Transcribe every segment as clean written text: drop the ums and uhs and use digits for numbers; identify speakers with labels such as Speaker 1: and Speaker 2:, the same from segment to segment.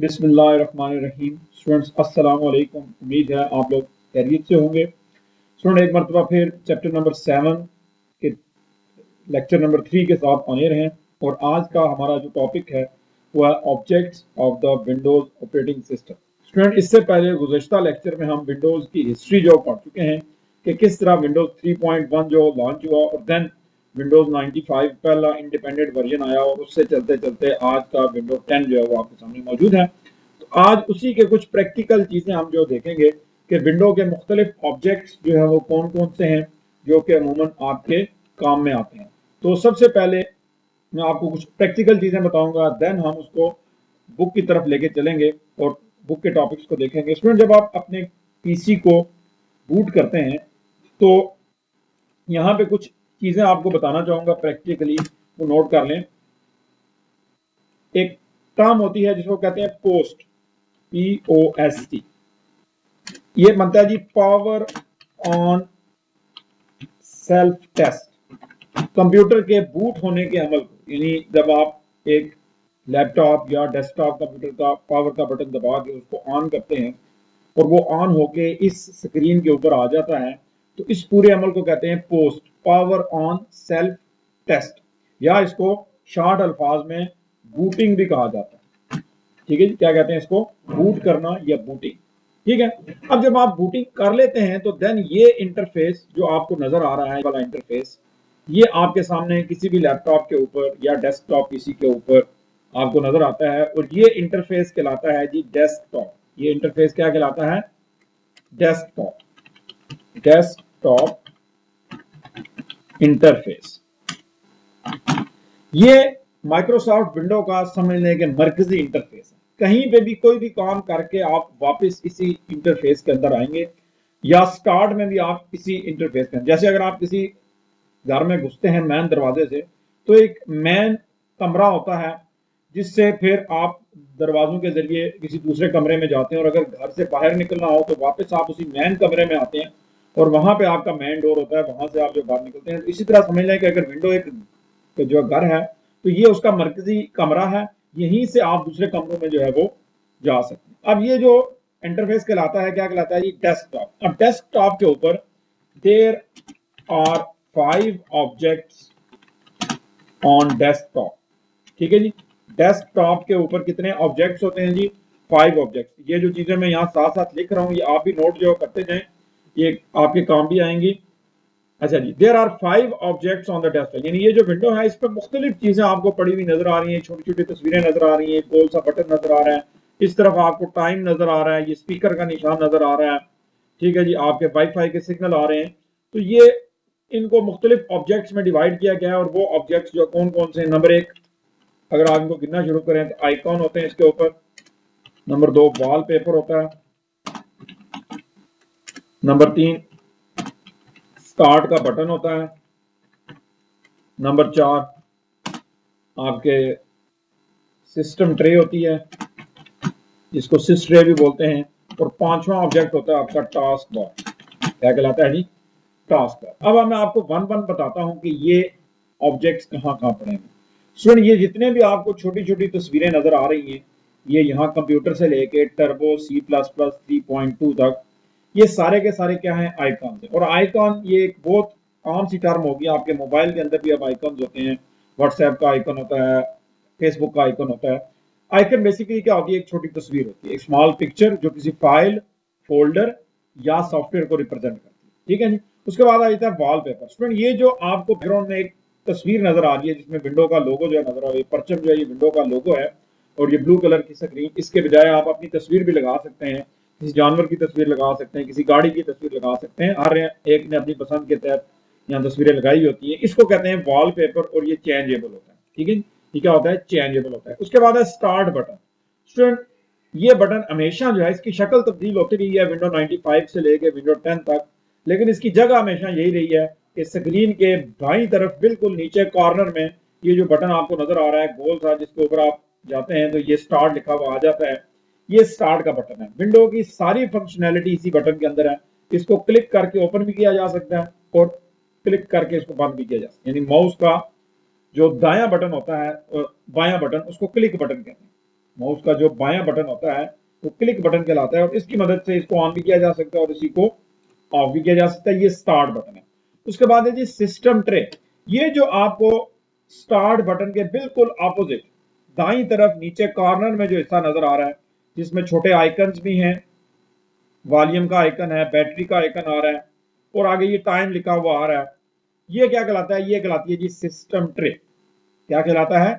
Speaker 1: बिस्मिल्लाहिर्रहमानिर्रहीम। स्टूडेंट्स अस्सलाम वालेकुम। उम्मीद है आप लोग खैरियत से होंगे। स्टूडेंट एक मरतबा फिर चैप्टर नंबर 7 के लेक्चर नंबर 3 के साथ ऑन हैं और आज का हमारा जो टॉपिक है वो है objects of the Windows operating system. Student इससे पहले गुज़श्ता लेक्चर में हम विंडोज की हिस्ट्री जो पढ़ चुके हैं कि किस तरह विंडोज 3.1 जो लॉन्च हुआ और देन विंडोज 95 पहला इंडिपेंडेंट वर्जन आया और उससे चलते चलते आज का विंडोज 10 जो है वो आपके सामने मौजूद है। तो आज उसी के कुछ प्रैक्टिकल चीजें हम जो देखेंगे कि विंडो के मुख्तलिफ ऑब्जेक्ट्स जो है वो कौन कौन से हैं जो कि अमूमन आपके काम में आते हैं। तो सबसे पहले मैं आपको कुछ प्रैक्टिकल चीजें बताऊंगा, देन हम उसको बुक की तरफ लेके चलेंगे और बुक के टॉपिक्स को देखेंगे। स्टूडेंट जब आप अपने पीसी को बूट करते हैं तो यहाँ पे कुछ चीजें आपको बताना चाहूंगा प्रैक्टिकली, वो नोट कर लें। एक टर्म होती है जिसको कहते हैं पोस्ट, POST। ये बनता है जी power on self test. Computer के बूट होने के अमल को, यानी जब आप एक लैपटॉप या डेस्कटॉप कंप्यूटर का पावर का बटन दबा के उसको ऑन करते हैं और वो ऑन होके इस स्क्रीन के ऊपर आ जाता है, तो इस पूरे अमल को कहते हैं post, power on self test, या इसको शॉर्ट अल्फाज में बूटिंग भी कहा जाता है। ठीक है जी, क्या कहते हैं इसको? बूट करना या बूटिंग। ठीक है। अब जब आप बूटिंग कर लेते हैं तो देन ये इंटरफेस जो आपको नजर आ रहा है वाला इंटरफेस, ये आपके सामने किसी भी लैपटॉप के ऊपर या डेस्कटॉप पीसी के ऊपर आपको नजर आता है और ये इंटरफेस कहलाता है जी डेस्कटॉप। ये इंटरफेस क्या कहलाता है? Desktop, desktop interface. ये माइक्रोसॉफ्ट विंडो का समझने के मरकजी इंटरफेस है। कहीं पे भी कोई भी काम करके आप वापस इसी इंटरफेस के अंदर आएंगे, या स्टार्ट में भी आप इसी इंटरफेस के अंदर, जैसे अगर आप किसी घर में घुसते हैं मैन दरवाजे से, तो एक मैन कमरा होता है जिससे फिर आप दरवाजों के जरिए किसी दूसरे कमरे में जाते हैं, और अगर घर से बाहर निकलना हो तो वापस आप उसी मैन कमरे में आते हैं और वहां पे आपका मैन डोर होता है, वहां से आप जो बाहर निकलते हैं। इसी तरह समझ लें कि अगर विंडो एक जो घर है तो ये उसका मरकजी कमरा है, यहीं से आप दूसरे कमरों में जो है वो जा सकते हैं। अब ये जो इंटरफेस कहलाता है क्या कहलाता है? ये डेस्कटॉप। अब डेस्कटॉप के ऊपर there are 5 objects on desktop. ठीक है जी, डेस्कटॉप के ऊपर कितने ऑब्जेक्ट्स होते हैं जी? 5 ऑब्जेक्ट्स। ये जो चीजें मैं यहाँ साथ साथ लिख रहा हूँ ये आप भी नोट जो करते जाएं, ये आपके काम भी आएंगी। अच्छा जी, there are 5 objects on the desktop, यानी ये जो विंडो है इस पर मुख्तलिफ चीजें आपको पड़ी हुई नजर आ रही हैं, छोटी छोटी तस्वीरें नजर आ रही हैं, गोल सा बटन नजर आ रहा है, इस तरफ आपको टाइम नजर आ रहा है, ये स्पीकर का निशान नजर आ रहा है। ठीक है जी, आपके वाईफाई के सिग्नल आ रहे हैं। तो ये इनको मुख्तलिफ ऑब्जेक्ट्स में डिवाइड किया गया है, और वो ऑब्जेक्ट्स जो कौन कौन से? नंबर 1 अगर आप इनको गिनना शुरू करें तो आइकॉन होते हैं इसके ऊपर। नंबर 2 वॉल पेपर होता है। नंबर 3 स्टार्ट का बटन होता है। नंबर 4 आपके सिस्टम ट्रे होती है जिसको सिस ट्रे भी बोलते हैं। और 5वां ऑब्जेक्ट होता है आपका टास्क बार। क्या कहलाता है जी? Task bar. अब मैं आपको वन वन बताता हूं कि ये ऑब्जेक्ट्स कहां कहां पड़े हैं। स्टूडेंट ये जितने भी आपको छोटी छोटी तस्वीरें नजर आ रही हैं, ये यहाँ कंप्यूटर से लेके टर्बो C++ 3.2 तक, ये सारे के सारे क्या हैं? आइकॉन है। और आइकॉन ये एक बहुत आम सी टर्म होगी, आपके मोबाइल के अंदर भी अब आइकॉन होते हैं। व्हाट्सएप का आइकन होता है, फेसबुक का आइकन होता है। आइकन बेसिकली क्या होती है? एक छोटी तस्वीर होती है, एक स्मॉल पिक्चर जो किसी फाइल, फोल्डर या सॉफ्टवेयर को रिप्रेजेंट करती है। ठीक है जी। उसके बाद आ जाता है वॉलपेपर। स्टूडेंट ये जो आपको बैकग्राउंड में एक तस्वीर नजर आ रही है जिसमें विंडो का लोगो जो है नजर आ रहा है, परचम जो है ये विंडो का लोगो है, और ये ब्लू कलर की स्क्रीन, इसके बजाय आप अपनी तस्वीर भी लगा सकते हैं, किसी जानवर की तस्वीर लगा सकते हैं, किसी गाड़ी की तस्वीर लगा सकते हैं। हर एक ने अपनी पसंद के तहत यहाँ तस्वीरें लगाई होती है। इसको कहते हैं वॉलपेपर, और ये चेंजेबल होता है। ठीक है, ये क्या होता है? चेंजेबल होता है। उसके बाद है स्टार्ट बटन। स्टूडेंट ये बटन हमेशा जो है इसकी शक्ल तब्दील होती रही है विंडो 95 से लेके विंडो 10 तक, लेकिन इसकी जगह हमेशा यही रही है कि स्क्रीन के बाईं तरफ बिल्कुल नीचे कॉर्नर में ये जो बटन आपको नजर आ रहा है गोल सा, जिसके ऊपर आप जाते हैं तो ये स्टार्ट लिखा हुआ आ जाता है, ये स्टार्ट का बटन है। विंडो की सारी फंक्शनैलिटी इसी बटन के अंदर है। इसको क्लिक करके ओपन भी किया जा सकता है और क्लिक करके इसको बंद भी किया जा सकता है। यानी माउस का जो दायां बटन होता है, बायां बटन, उसको क्लिक बटन कहते हैं। माउस का जो बायां बटन होता है वो क्लिक बटन कहलाता है और इसकी मदद से इसको ऑन भी किया जा सकता है और इसी को ऑफ भी किया जा सकता है। ये स्टार्ट बटन है। उसके बाद है जी सिस्टम ट्रे। ये जो आपको स्टार्ट बटन के बिल्कुल ऑपोजिट दाईं तरफ नीचे कॉर्नर में जो हिस्सा नजर आ रहा है, जिसमें छोटे आइकन्स भी हैं, वॉल्यूम का आइकन है, बैटरी का आइकन आ रहा है और आगे ये टाइम लिखा हुआ आ रहा है, ये क्या कहलाता है? ये कहलाती है जी सिस्टम ट्रे। क्या कहलाता है?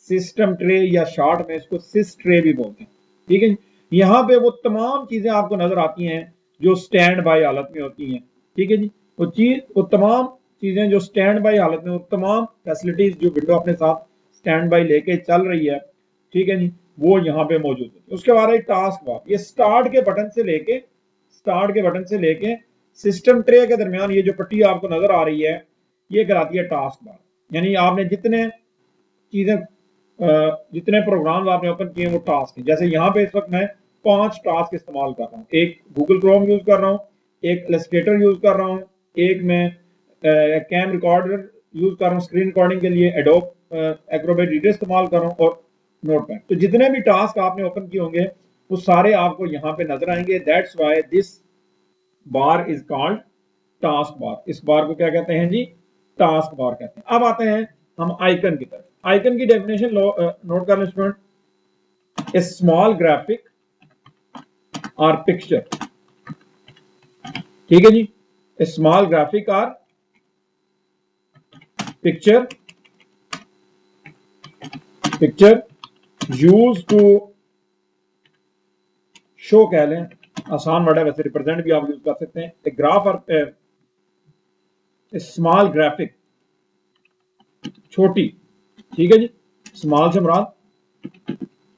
Speaker 1: सिस्टम ट्रे, या शॉर्ट में इसको सिस ट्रे भी बोलते हैं। ठीक है, यहाँ पे वो तमाम चीजें आपको नजर आती हैं जो स्टैंड बाय हालत में होती हैं। ठीक है जी, वो तमाम चीजें जो स्टैंड बाय हालत में, वो तमाम फैसिलिटीज जो विंडो अपने साथ स्टैंड बाय लेके चल रही है, ठीक है जी, वो यहाँ पे मौजूद है। उसके बाद है टास्क बार। ये स्टार्ट के बटन से लेके सिस्टम ट्रे के दरमियान ये जो पट्टी आपको नजर आ रही है, ये कहलाती है टास्क बार। यानी आपने जितने प्रोग्राम्स आपने ओपन किए वो टास्क है। जैसे यहाँ पे इस वक्त मैं 5 टास्क इस्तेमाल कर रहा हूँ। एक गूगल क्रोम यूज कर रहा हूँ, एक इलस्ट्रेटर यूज कर रहा हूँ, एक मैं कैम रिकॉर्डर यूज कर रहा हूँ स्क्रीन रिकॉर्डिंग के लिए, एडोब एक्रोबैट रीडर इस्तेमाल कर रहा हूँ और नोटपैड। तो जितने भी टास्क आपने ओपन किए होंगे वो सारे आपको यहाँ पे नजर आएंगे। That's why this bar is called task bar. इस बार को क्या कहते हैं जी? टास्क बार कहते हैं। अब आते हैं हम आइकन की तरफ। आइकन की डेफिनेशन नोट कर लें स्टूडेंट। ए स्मॉल ग्राफिक और पिक्चर। ठीक है जी, ए स्मॉल ग्राफिक और पिक्चर यूज टू शो, कह लें आसान वर्ड है वैसे, रिप्रेजेंट भी आप यूज कर सकते हैं। ए ग्राफ और स्मॉल ग्राफिक, छोटी, ठीक है जी, स्मॉल से मुराद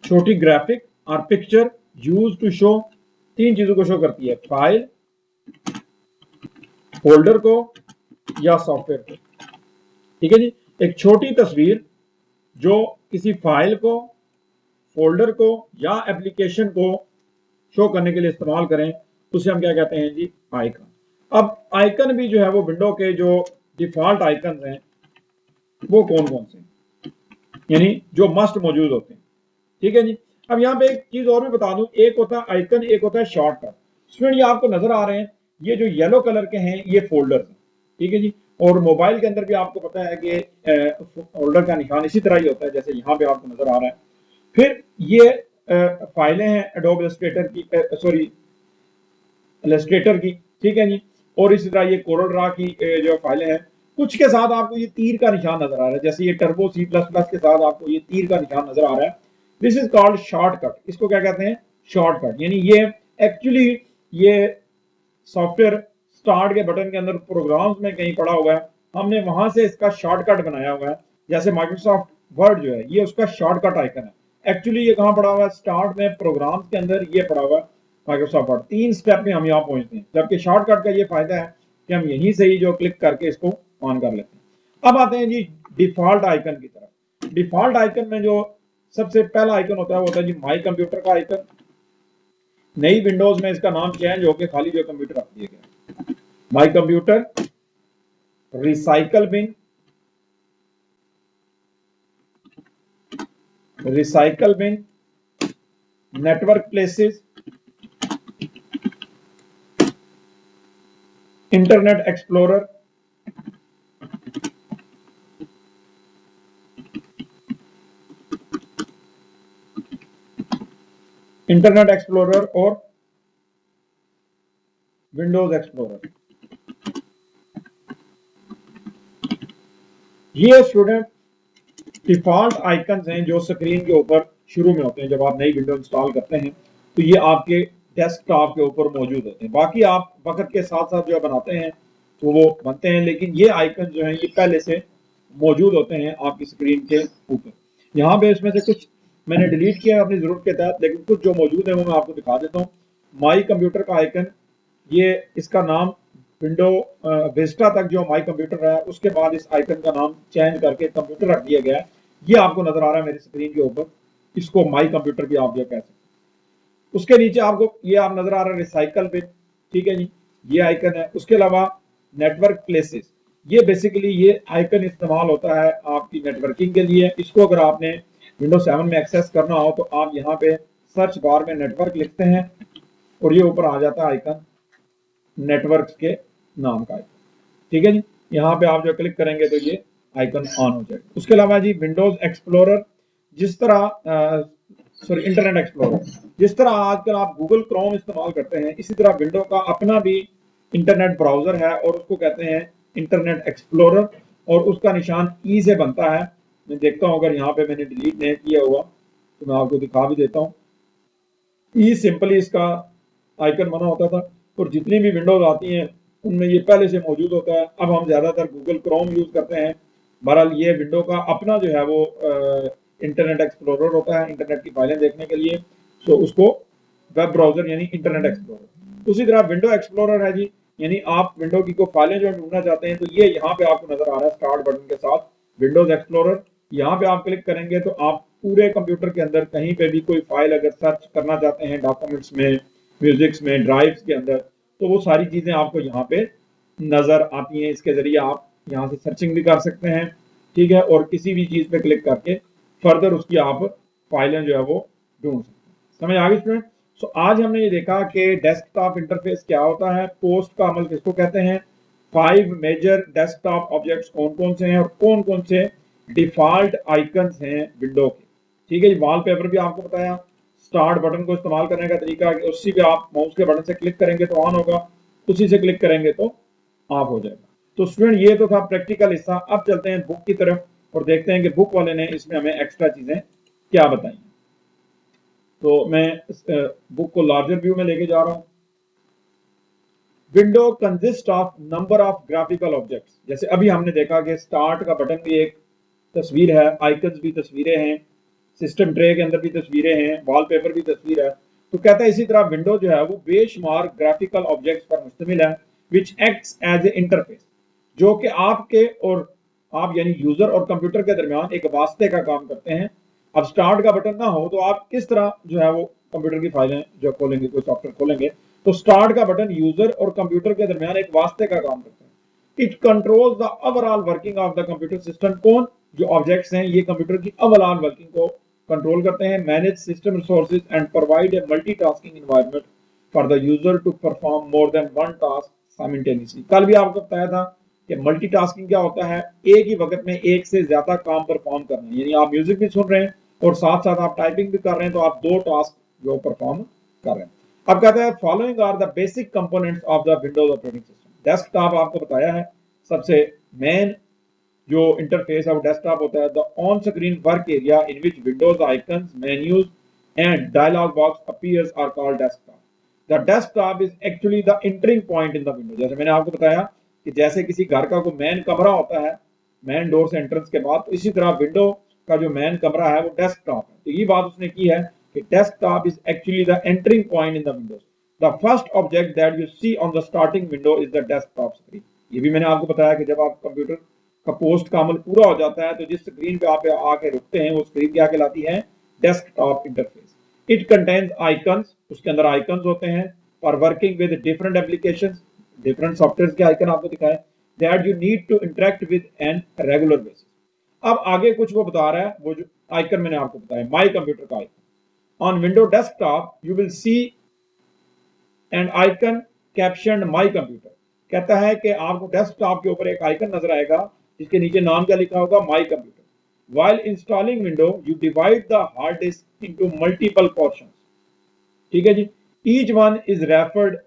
Speaker 1: छोटी ग्राफिक और पिक्चर यूज टू शो, तीन चीजों को शो करती है, फाइल, फोल्डर को या सॉफ्टवेयर को। ठीक है जी, एक छोटी तस्वीर जो किसी फाइल को, फोल्डर को या एप्लीकेशन को शो करने के लिए इस्तेमाल करें, उसे हम क्या कहते हैं जी? आइकन। अब आइकन भी जो है वो विंडो के जो डिफॉल्ट आइकन हैं वो कौन कौन से, यानी जो मस्ट मौजूद होते हैं। ठीक है जी, अब यहाँ पे एक चीज और भी बता दूं, एक होता है आइकन, एक होता है शॉर्टकट। स्टूडेंट ये आपको नजर आ रहे हैं, ये जो येलो कलर के हैं ये फोल्डर हैं। ठीक है जी, और मोबाइल के अंदर भी आपको पता है कि फोल्डर का निशान इसी तरह ही होता है जैसे यहाँ पे आपको नजर आ रहा है। फिर ये फाइलें हैं एडोब इलस्ट्रेटर की, सॉरी इलस्ट्रेटर की। ठीक है जी, और इसी तरह ये कोरल ड्रा की जो फाइलें हैं, कुछ के साथ आपको ये तीर का निशान नजर आ रहा है, जैसे ये टर्बो C++ के साथ आपको ये तीर का निशान नजर आ रहा है। This is called shortcut. इसको क्या कहते हैं? शॉर्टकट। यानी ये एक्चुअली ये सॉफ्टवेयर स्टार्ट के बटन के अंदर प्रोग्राम्स में कहीं पड़ा हुआ है, हमने वहां से इसका शॉर्टकट बनाया हुआ है। जैसे माइक्रोसॉफ्ट वर्ड जो है ये उसका शॉर्टकट आइकन है। एक्चुअली ये कहाँ पड़ा हुआ है? स्टार्ट में प्रोग्राम्स के अंदर ये पड़ा हुआ है माइक्रोसॉफ्ट वर्ड। 3 स्टेप में हम यहाँ पहुंचते हैं, जबकि शॉर्टकट का ये फायदा है कि हम यहीं से ही जो क्लिक करके इसको ऑन कर लेते हैं। अब आते हैं जी डिफॉल्ट आइकन की तरफ। डिफॉल्ट आइकन में जो सबसे पहला आइकन होता है वो होता है जी माई कंप्यूटर का आइकन। नई विंडोज में इसका नाम चेंज होकर खाली जो कंप्यूटर रख दिया गया। My computer, recycle bin, network places, internet explorer, और विंडोज एक्सप्लोरर। ये स्टूडेंट डिफॉल्ट आइकन्स हैं जो स्क्रीन के ऊपर शुरू में होते हैं। जब आप नई विंडो इंस्टॉल करते हैं तो ये आपके डेस्कटॉप के ऊपर मौजूद होते हैं। बाकी आप वक्त के साथ साथ जो बनाते हैं तो वो बनते हैं, लेकिन ये आइकन जो है ये पहले से मौजूद होते हैं आपकी स्क्रीन के ऊपर। यहाँ पे इसमें से कुछ मैंने डिलीट किया है अपनी जरूरत के तहत, लेकिन कुछ जो मौजूद है वो मैं आपको दिखा देता हूँ। माई कंप्यूटर का आइकन, ये इसका नाम विंडो विस्टा तक जो माई कंप्यूटर है उसके बाद इस आइकन का नाम चेंज करके कंप्यूटर रख दिया गया है। ये आपको नजर आ रहा है मेरी स्क्रीन के ऊपर, इसको माई कंप्यूटर भी आप जो कह सकते हैं। उसके नीचे आपको ये आप नजर आ रहा है रिसाइकल बिन। ठीक है जी, ये आइकन है। उसके अलावा नेटवर्क प्लेसेस, ये बेसिकली ये आइकन इस्तेमाल होता है आपकी नेटवर्किंग के लिए। इसको अगर आपने विंडोज 7 में एक्सेस करना हो तो आप यहाँ पे सर्च बार में नेटवर्क लिखते हैं और ये ऊपर आ जाता है आइकन नेटवर्क के नाम का आइकन। ठीक है जी, यहाँ पे आप जो क्लिक करेंगे तो ये आइकन ऑन हो जाएगा। उसके अलावा जी विंडोज एक्सप्लोरर, जिस तरह सॉरी इंटरनेट एक्सप्लोरर, जिस तरह आजकल आप गूगल क्रोम इस्तेमाल करते हैं, इसी तरह विंडो का अपना भी इंटरनेट ब्राउजर है और उसको कहते हैं इंटरनेट एक्सप्लोरर, और उसका निशान ई से बनता है। मैं देखता हूं, अगर यहाँ पे मैंने डिलीट नहीं किया हुआ तो मैं आपको दिखा भी देता हूँ। ई सिंपली इसका आइकन बना होता था और जितनी भी विंडोज आती हैं उनमें ये पहले से मौजूद होता है। अब हम ज्यादातर गूगल क्रोम यूज करते हैं। बहरहाल ये विंडो का अपना जो है वो इंटरनेट एक्सप्लोरर होता है इंटरनेट की फाइलें देखने के लिए, तो उसको वेब ब्राउजर यानी इंटरनेट एक्सप्लोरर। उसी तरह विंडो एक्सप्लोरर है जी, यानी आप विंडो की कोई फाइलें जो ढूंढना चाहते हैं तो ये यहाँ पे आपको नजर आ रहा है स्टार्ट बटन के साथ विंडोज एक्सप्लोरर। यहाँ पे आप क्लिक करेंगे तो आप पूरे कंप्यूटर के अंदर कहीं पे भी कोई फाइल अगर सर्च करना चाहते हैं, डॉक्यूमेंट्स में, म्यूजिक्स में, ड्राइव्स के अंदर, तो वो सारी चीजें आपको यहाँ पे नजर आती हैं। इसके जरिए आप यहाँ से सर्चिंग भी कर सकते हैं, ठीक है, और किसी भी चीज पे क्लिक करके फर्दर उसकी आप फाइलें जो है वो ढूंढ सकते हैं। समझ आ गई स्टूडेंट? सो आज हमने ये देखा कि डेस्कटॉप इंटरफेस क्या होता है, पोस्ट का अमल किसको कहते हैं, 5 मेजर डेस्कटॉप ऑब्जेक्ट्स कौन कौन से हैं और कौन कौन से डिफॉल्ट आइकन्स हैं विंडो के। ठीक है जी, वॉलपेपर भी आपको बताया, स्टार्ट बटन को इस्तेमाल करने का तरीका है, उसी पे आप माउस के बटन से क्लिक करेंगे तो ऑन होगा, उसी से क्लिक करेंगे तो ऑफ हो जाएगा। तो स्टूडेंट ये तो था प्रैक्टिकल हिस्सा। अब चलते हैं बुक की तरफ और देखते हैं कि बुक वाले ने इसमें हमें एक्स्ट्रा चीजें क्या बताई। तो मैं इस बुक को लार्जर व्यू में लेके जा रहा हूं। Window consist of number of graphical objects. जैसे अभी हमने देखा कि स्टार्ट का बटन भी एक तस्वीर है, आइकन्स भी तस्वीरें हैं, सिस्टम ट्रे के अंदर भी तस्वीरें हैं, वॉलपेपर भी तस्वीर है। तो कहता है इसी तरह विंडो जो है वो बेशुमार ग्राफिकल ऑब्जेक्ट्स पर मुश्तमिल है, which acts as a interface, जो कि आपके और आप यानी यूजर और कंप्यूटर के दरमियान एक वास्ते का काम करते हैं। अब स्टार्ट का बटन ना हो तो आप किस तरह जो है वो कंप्यूटर की फाइलें जो खोलेंगे, कोई सॉफ्टवेयर खोलेंगे, तो स्टार्ट का बटन यूजर और कंप्यूटर के दरमियान एक वास्ते का काम करता है। It controls the overall working of the computer system. कौन? जो ऑब्जेक्ट्स हैं ये कंप्यूटर की ओवरऑल वर्किंग को कंट्रोल करते हैं। Manage system resources and provide a multitasking environment for the user to perform more than one task simultaneously. कल भी आपको बताया था कि मल्टीटास्किंग क्या होता है, एक ही वक्त में एक से ज्यादा काम परफॉर्म करना, यानी आप म्यूजिक भी सुन रहे हैं और साथ साथ आप टाइपिंग भी कर रहे हैं, तो आप 2 टास्क जो परफॉर्म कर रहे हैं। अब कहता है following are the basic components of the Windows operating system. Desktop आपको बताया है, सबसे मेन जो इंटरफेस है वो डेस्कटॉप होता है। The on screen work area in which Windows icons, menus and dialog box appears are called desktop. The desktop is actually the entering point in the window. जैसे मैंने आपको बताया कि जैसे किसी घर का कोई मेन कमरा होता है, मेन डोर से एंट्रेंस के बाद, तो इसी तरह विंडो का जो मेन कमरा है वो डेस्कटॉप है। तो ये बात उसने की है कि desktop is actually the entering point in the Windows. The first object that you see on the starting window is the desktop screen. ये भी मैंने आपको बताया कि जब आप कंप्यूटर का पोस्ट का अमल पूरा हो जाता है तो जिस स्क्रीन पे आप आके रुकते हैं वो स्क्रीन क्या कहलाती है? Desktop interface. It contains icons, उसके अंदर आइकन्स होते हैं for working with different applications, different software के आइकन आपको दिखाए, that you need to interact with an regular basis. अब आगे कुछ वो बता रहा है, वो जो आइकन मैंने आपको बताया माई कंप्यूटर का icon. On window desktop you will see an icon captioned my computer. कहता है कि आपको डेस्कटॉप के ऊपर एक आइकन नजर आएगा जिसके नीचे नाम क्या लिखा होगा? My computer. While installing window you divide the hard disk into multiple portions. ठीक है जी, each one is referred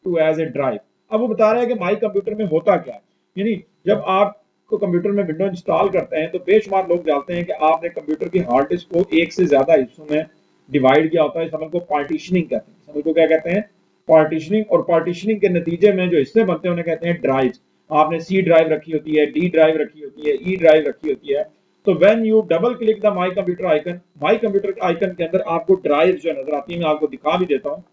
Speaker 1: to as a drive. अब वो बता रहा है कि माई कंप्यूटर में होता क्या है, यानी जब आप को कंप्यूटर में विंडो इंस्टॉल करते हैं तो बेशुमार लोग जानते हैं कि आपने कंप्यूटर की हार्ड डिस्क को एक से ज्यादा हिस्सों में डिवाइड किया होता है। इस अमल को पार्टीशनिंग कहते हैं। इस अमल को क्या कहते हैं? पार्टीशनिंग। और पार्टीशनिंग के नतीजे में जो हिस्से बनते हैं उन्हें कहते हैं ड्राइव। आपने सी ड्राइव रखी होती है, डी ड्राइव रखी होती है, ई ड्राइव रखी होती है। तो when U double click the my computer icon, my computer icon के अंदर आपको ड्राइव जो नजर आती है, मैं आपको दिखा भी देता हूँ।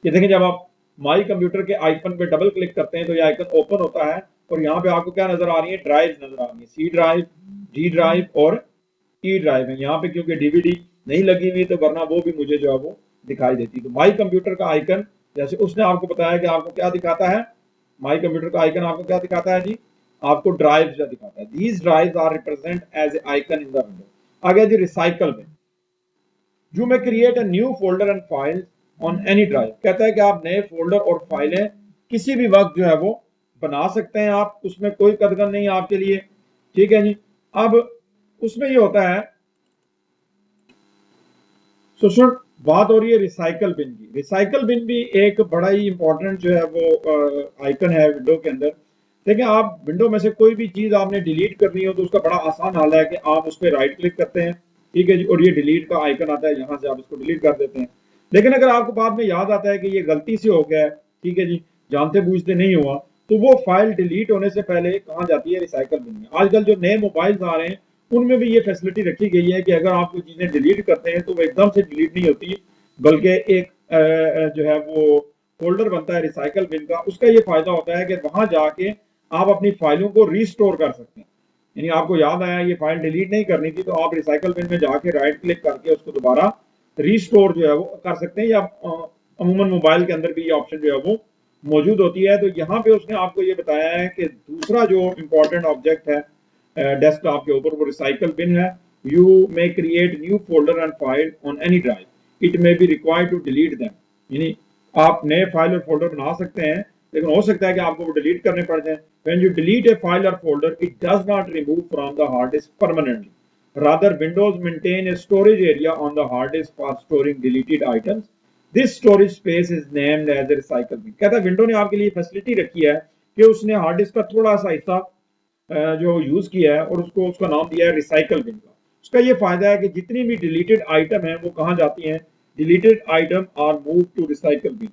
Speaker 1: ये देखिए, जब आप माई कंप्यूटर के आइकन पे डबल क्लिक करते हैं तो ये आइकन ओपन होता है और यहाँ पे आपको क्या नजर आ रही है? ड्राइव नजर आ रही है। सी ड्राइव, डी ड्राइव और ई ड्राइव है। यहाँ पे क्योंकि डीवीडी नहीं लगी हुई तो वरना वो भी मुझे जो है वो दिखाई देती। तो माई कंप्यूटर का आइकन, जैसे उसने आपको बताया कि आपको क्या दिखाता है, माई कंप्यूटर का आइकन आपको क्या दिखाता है जी? आपको ड्राइव दिखाता है। These drives are represent as a icon in the window. आगे जी recycle bin, you may create a new folder and file on any drive, कहता है कि आप नए फोल्डर और फाइलें किसी भी वक्त जो है वो बना सकते हैं, आप उसमें कोई कदगन नहीं है आपके लिए, ठीक है जी। अब उसमें ये होता है, तो सुन, बात हो रही है रिसाइकल बिन की। रिसाइकल बिन भी एक बड़ा ही इंपॉर्टेंट जो है वो आइकन है विंडो के अंदर। देखिए, आप विंडो में से कोई भी चीज आपने डिलीट करनी हो तो उसका बड़ा आसान हाल है कि आप उस पर राइट क्लिक करते हैं, ठीक है जी, और ये डिलीट का आइकन आता है, यहाँ से आप इसको डिलीट कर देते हैं। लेकिन अगर आपको बाद में याद आता है कि ये गलती से हो गया है, ठीक है जी, जानते बूझते नहीं हुआ, तो वो फाइल डिलीट होने से पहले कहाँ जाती है, रिसाइकल बिन में। आजकल जो नए मोबाइल्स आ रहे हैं उनमें भी ये फैसिलिटी रखी गई है कि अगर आप कोई चीजें डिलीट करते हैं तो वो एकदम से डिलीट नहीं होती, बल्कि एक जो है वो फोल्डर बनता है रिसाइकल बिन का। उसका ये फायदा होता है कि वहां जाके आप अपनी फाइलों को रीस्टोर कर सकते हैं। यानी आपको याद आया ये फाइल डिलीट नहीं करनी थी, तो आप रिसाइकल बिन में जाके राइट क्लिक करके उसको दोबारा रीस्टोर जो है वो कर सकते हैं, या अमूमन मोबाइल के अंदर भी ये ऑप्शन जो है वो मौजूद होती है। तो यहाँ पे उसने आपको ये बताया है कि दूसरा जो इंपॉर्टेंट ऑब्जेक्ट है डेस्कटॉप के ऊपर, वो रिसाइकल बिन है। You may create new folder and file on any drive, it may be required to delete them, यानी आप नए फाइल और फोल्डर बना सकते हैं, लेकिन हो सकता है कि आपको वो डिलीट करने पड़ जाए। When you delete a file और folder, it does not remove from the hard disk permanently, rather Windows maintain a storage area on the hard disk for storing deleted items, this storage space is named as a recycle bin. कहता है window ने आपके लिए facility रखी है कि उसने hard disk का थोड़ा सा हिस्सा जो यूज किया है और उसको उसका नाम दिया है रिसाइकल बिन का। उसका ये फायदा है कि जितनी भी डिलीटेड आइटम है वो कहाँ जाती हैं, deleted item are move to recycle bin,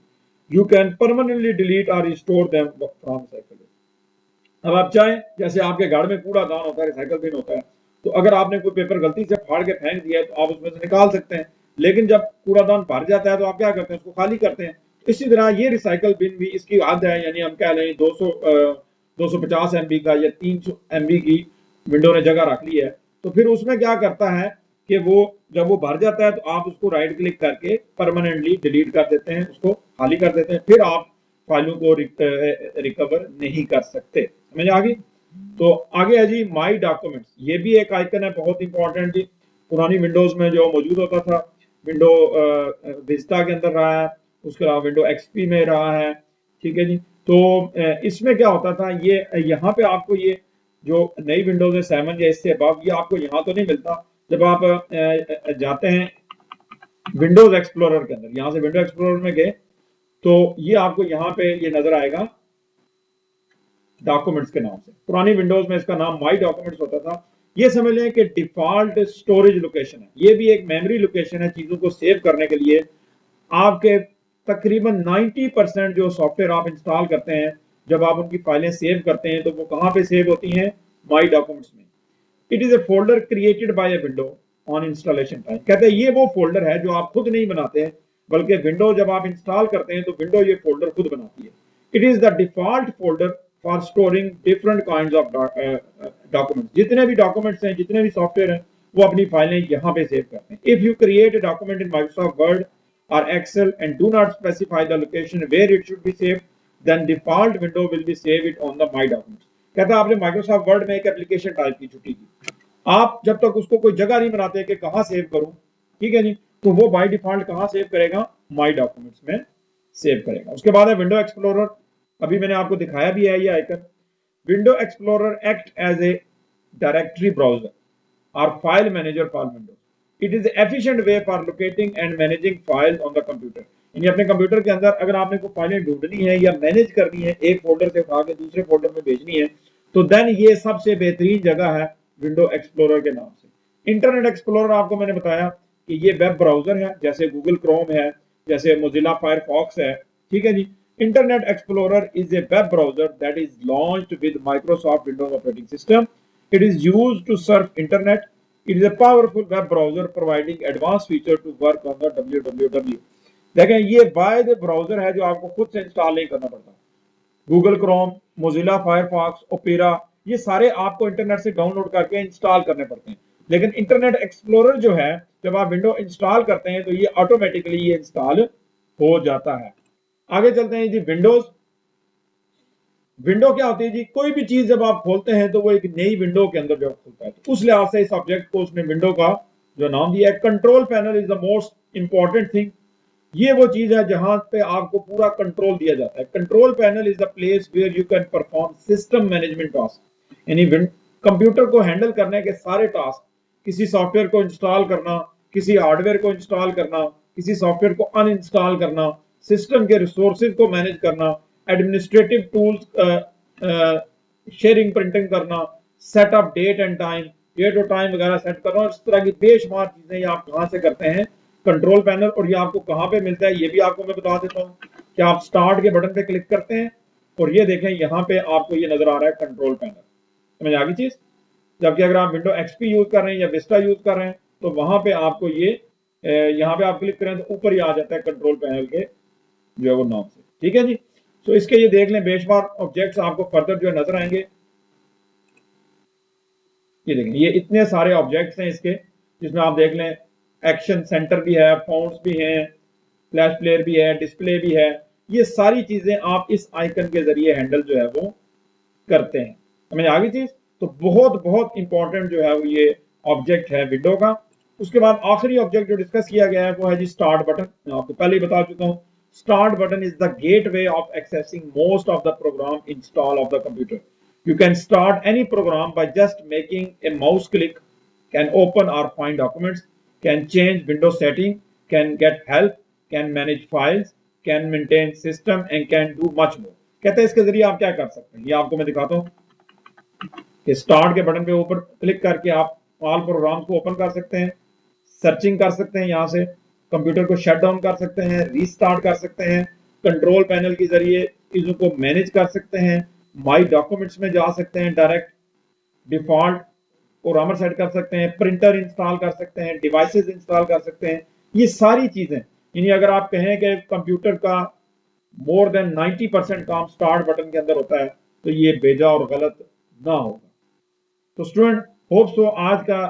Speaker 1: you can permanently delete और restore them from recycle bin. अब आप चाहें, जैसे आपके घर में कूड़ादान होता है, रिसाइकल बिन होता है, तो अगर आपने कोई पेपर गलती से फाड़ के फेंक दिया है तो आप उसमें से निकाल सकते हैं, लेकिन जब कूड़ादान भर जाता है तो आप क्या करते हैं, उसको खाली करते हैं। इसी तरह ये रिसाइकल बिन भी इसकी हद है, यानी हम कह लें 250 MB का या 300 MB की विंडो ने जगह रख ली है, तो फिर उसमें क्या करता है कि वो जब वो भर जाता है तो आप उसको राइट क्लिक करके परमानेंटली डिलीट कर देते हैं, उसको खाली कर देते हैं, फिर आप फाइलों को रिकवर नहीं कर सकते। समझ आ गई? तो आगे है जी माई डॉक्यूमेंट्स, ये भी एक आइकन है बहुत इंपॉर्टेंट जी, पुरानी विंडोज में जो मौजूद होता था, विंडो विस्टा के अंदर रहा है, उसके अलावा विंडो एक्सपी में रहा है, ठीक है जी। तो इसमें क्या होता था, ये यहाँ पे आपको ये जो नई विंडोज है 7 या इससे अबव, ये आपको यहाँ तो नहीं मिलता। जब आप जाते हैं विंडोज एक्सप्लोरर के अंदर, यहाँ से विंडो एक्सप्लोरर में गए तो ये आपको यहाँ पे ये नजर आएगा डॉक्यूमेंट्स के नाम से। पुरानी विंडोज में इसका नाम माई डॉक्यूमेंट्स होता था। ये समझ लें कि डिफॉल्ट स्टोरेज लोकेशन है, ये भी एक मेमोरी लोकेशन है चीजों को सेव करने के लिए। आपके तकरीबन 90% जो सॉफ्टवेयर आप इंस्टॉल करते हैं, जब आप उनकी फाइलें सेव करते हैं तो वो कहाँ पे सेव होती हैं, माई डॉक्यूमेंट्स में। It is a folder created by a window on installation time, कहते हैं ये वो फोल्डर है जो आप खुद नहीं बनाते हैं, बल्कि विंडो जब आप इंस्टॉल करते हैं तो विंडो ये फोल्डर खुद बनाती है। It is the default folder for storing different kinds of documents, जितने भी डॉक्यूमेंट्स हैं, जितने भी सॉफ्टवेयर हैं, वो अपनी फाइलें यहाँ पे सेव करते हैं। If you create a document in Microsoft word or Excel and do not specify the location where it should be saved, then default window will be saved it on the My Documents। कहता है आपने Microsoft word में एक application type की छुट्टी की, आप जब तक उसको कोई जगह नहीं बनाते कि कहाँ सेव करूं, ठीक है जी, तो वो बाय डिफॉल्ट कहाँ सेव करेगा, माई डॉक्यूमेंट्स में सेव करेगा। उसके बाद है विंडो एक्सप्लोरर, अभी मैंने आपको दिखाया भी है ये icon. Window explorer act as a directory browser और file manager for Windows. It is efficient way for locating and managing files on the computer, यानी अपने कंप्यूटर के अंदर अगर आपने कोई फाइलें ढूंढनी है या मैनेज करनी है, एक फोल्डर से उठा के दूसरे फोल्डर में भेजनी है, तो देन ये सबसे बेहतरीन जगह है विंडो एक्सप्लोरर के नाम से। इंटरनेट एक्सप्लोरर आपको मैंने बताया कि ये वेब ब्राउजर है, जैसे गूगल क्रोम है, जैसे मोजिला फायरफॉक्स है, ठीक है जी। Internet Explorer is a web browser that is launched with Microsoft Windows operating system. It is used to surf internet. It is a powerful web browser providing advanced feature to work on the www। देखें ये वायद browser है जो आपको खुद से install नहीं करना पड़ता। Google Chrome, Mozilla Firefox, opera, ये सारे आपको इंटरनेट से डाउनलोड करके इंस्टॉल करने पड़ते हैं। लेकिन इंटरनेट एक्सप्लोरर जो है, जब आप विंडो इंस्टॉल करते हैं तो ये ऑटोमेटिकली ये इंस्टॉल हो जाता है। आगे चलते हैं जी विंडोज। विंडो क्या होती है जी, कोई भी चीज जब आप खोलते हैं तो वो एक नई विंडो के अंदर जब खुलता है, तो उस लिहाज से इस ऑब्जेक्ट को उसने विंडो का जो नाम दिया है। Control panel is the most important thing. ये वो चीज है जहां पे आपको पूरा कंट्रोल दिया जाता है। Control panel is the place where you can perform system management task, यानी कंप्यूटर को हैंडल करने के सारे टास्क, किसी सॉफ्टवेयर को इंस्टॉल करना, किसी हार्डवेयर को इंस्टॉल करना, किसी सॉफ्टवेयर को अनइंस्टॉल करना, सिस्टम के रिसोर्सेज को मैनेज करना, एडमिनिस्ट्रेटिव टूल्स, शेयरिंग प्रिंटिंग करना, सेटअप डेट और टाइम वगैरह सेट करना, और इस तरह की बेशुमार चीजें ये आप कहां से करते हैं, कंट्रोल पैनल। और ये आपको कहां पे मिलता है ये भी आपको मैं बता देता हूं कि आप स्टार्ट के बटन पे क्लिक करते हैं और ये देखें यहां पे आपको ये नजर आ रहा है कंट्रोल पैनल। समझ आ गई चीज? जबकि अगर आप विंडो एक्सपी यूज कर रहे हैं या विस्टा यूज कर रहे हैं तो वहां पे आपको ये यहाँ पे आप क्लिक करें तो ऊपर ही आ जाता है कंट्रोल पैनल के जो है वो नाम से। ठीक है जी। तो इसके ये देख लें बेशुमार ऑब्जेक्ट्स आपको फर्दर जो नजर आएंगे। ये देखें ये इतने सारे ऑब्जेक्ट्स हैं इसके, जिसमें आप देख लें एक्शन सेंटर भी है, फाउंड्स भी हैं, फ्लैश प्लेयर भी है, डिस्प्ले भी है। ये सारी चीजें आप इस आइकन के जरिए हैंडल जो है वो करते हैं। समझ आ गई चीज? तो बहुत बहुत इंपॉर्टेंट जो है वो ये ऑब्जेक्ट है विंडो का। उसके बाद आखिरी ऑब्जेक्ट जो डिस्कस किया गया है वो है जी स्टार्ट बटन। मैं आपको पहले ही बता चुका हूं, start button is the gateway of accessing most of the program install of the computer. You can start any program by just making a mouse click, can open or find documents, can change window setting, can get help, can manage files, can maintain system and can do much more। कहते हैं इसके जरिए आप क्या कर सकते हैं, ये आपको मैं दिखाता हूं कि स्टार्ट के बटन पे ऊपर क्लिक करके आप ऑल प्रोग्राम्स को ओपन कर सकते हैं, सर्चिंग कर सकते हैं, यहां से कंप्यूटर को शट डाउन कर सकते हैं, रीस्टार्ट कर सकते हैं, कंट्रोल पैनल के जरिए चीजों को मैनेज कर सकते हैं, माई डॉक्यूमेंट्स में जा सकते हैं, डायरेक्ट डिफॉल्ट प्रोग्रामर सेट कर सकते हैं, प्रिंटर इंस्टॉल कर सकते हैं, डिवाइसेस इंस्टॉल कर सकते हैं। ये सारी चीजें यानी अगर आप कहें कि कंप्यूटर का मोर देन 90% काम स्टार्ट बटन के अंदर होता है तो ये बेजा और गलत ना होगा। तो स्टूडेंट होप सो आज का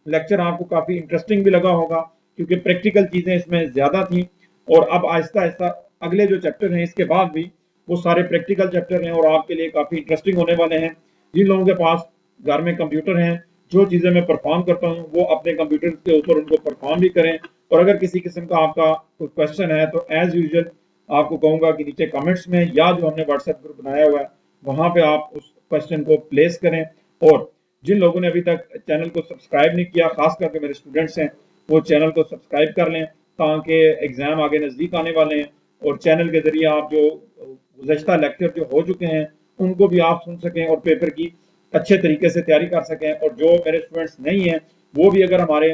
Speaker 1: लेक्चर आपको काफी इंटरेस्टिंग भी लगा होगा, क्योंकि प्रैक्टिकल चीजें इसमें ज्यादा थी। और अब आहिस्ता आहिस्ता अगले जो चैप्टर हैं इसके बाद भी वो सारे प्रैक्टिकल चैप्टर हैं और आपके लिए काफी इंटरेस्टिंग होने वाले हैं। जिन लोगों के पास घर में कंप्यूटर हैं, जो चीजें मैं परफॉर्म करता हूँ वो अपने कंप्यूटर के ऊपर उनको परफॉर्म भी करें। और अगर किसी किस्म का आपका कोई क्वेश्चन है तो एज यूजुअल आपको कहूंगा कि नीचे कमेंट्स में या जो हमने व्हाट्सएप ग्रुप बनाया हुआ है वहां पे आप उस क्वेश्चन को प्लेस करें। और जिन लोगों ने अभी तक चैनल को सब्सक्राइब नहीं किया, खास करके मेरे स्टूडेंट्स हैं, वो चैनल को सब्सक्राइब कर लें ताकि एग्जाम आगे नजदीक आने वाले हैं और चैनल के जरिए आप जो गुज़श्ता लेक्चर जो हो चुके हैं उनको भी आप सुन सकें और पेपर की अच्छे तरीके से तैयारी कर सकें। और जो मेरे स्टूडेंट्स नहीं हैं वो भी अगर हमारे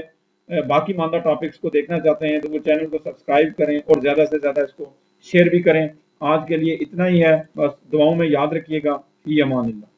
Speaker 1: बाकी मानदा टॉपिक्स को देखना चाहते हैं तो वो चैनल को सब्सक्राइब करें और ज़्यादा से ज़्यादा इसको शेयर भी करें। आज के लिए इतना ही है, बस दुआओं में याद रखिएगा। फी अमान अल्लाह।